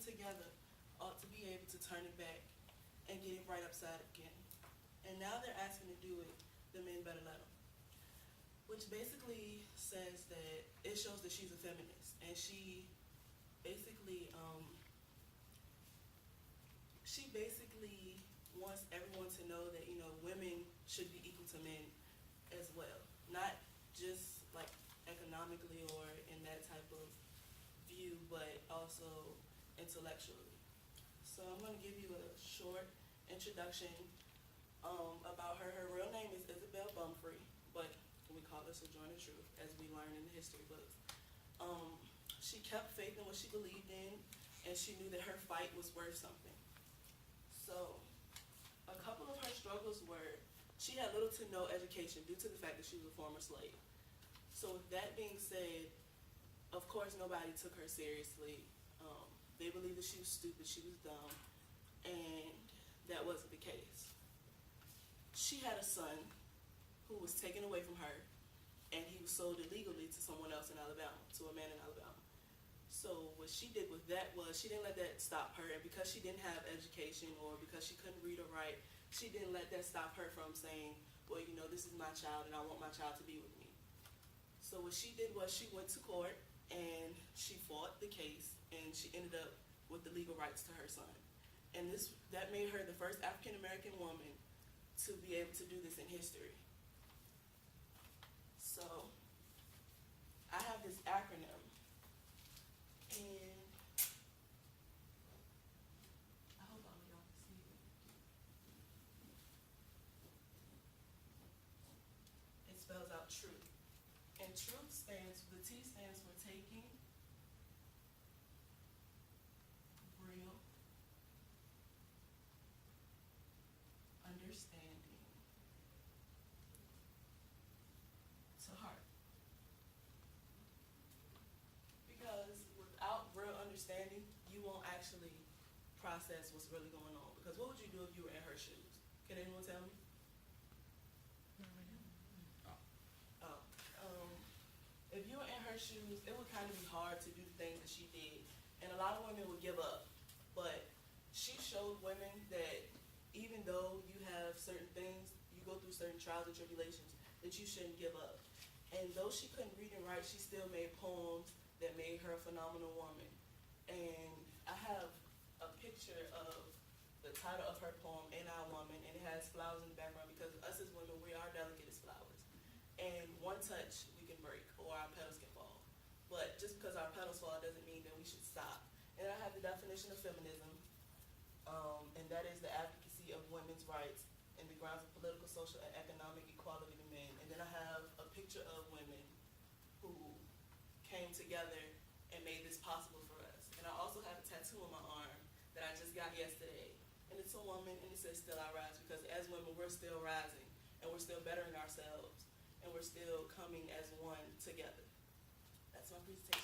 together ought to be able to turn it back and get it right upside again. And now they're asking to do it, the men better let them. Which basically says that it shows that she's a feminist, and basically, she basically wants everyone to know that, you know, women should be equal to men as well. Not just like economically or in that type of view, but also intellectually. So I'm going to give you a short introduction about her. Her real name is Isabel Bumfrey, but we call her Sojourner Truth, as we learn in the history books. She kept faith in what she believed in, and she knew that her fight was worth something. So a couple of her struggles were, she had little to no education due to the fact that she was a former slave. So with that being said, of course nobody took her seriously. They believed that she was stupid, she was dumb, and that wasn't the case. She had a son who was taken away from her, and he was sold illegally to someone else in Alabama, to a man in Alabama. So what she did with that was, she didn't let that stop her, and because she didn't have education or because she couldn't read or write, she didn't let that stop her from saying, well, you know, this is my child and I want my child to be with me. So what she did was she went to court and she fought the case, and she ended up with the legal rights to her son. And that made her the first African American woman to be able to do this in history. So I have this acronym, and I hope all of y'all can see it. It spells out truth. And truth the T stands for taking, real, understanding, to heart. Because without real understanding, you won't actually process what's really going on. Because what would you do if you were in her shoes? Can anyone tell me? If you were in her shoes, it would kind of be hard to do the things that she did. And a lot of women would give up. But she showed women that even though you have certain things, you go through certain trials and tribulations, that you shouldn't give up. And though she couldn't read and write, she still made poems that made her a phenomenal woman. And I have a picture of the title of her poem, "In Our Woman," and it has flowers in the background, because us as women, we are delicate as flowers. And one touch, we can break, or our petals can fall. But just because our petals fall doesn't mean that we should stop. And I have the definition of feminism, and that is the advocacy of women's rights and the grounds of political, social, and economic equality to men. And then I have a picture of women who came together and made this possible for us. And I also have a tattoo on my arm that I just got yesterday. And it's a woman, and it says, "Still I rise," because as women, we're still rising, and we're still bettering ourselves, and we're still coming as one together. That's my presentation.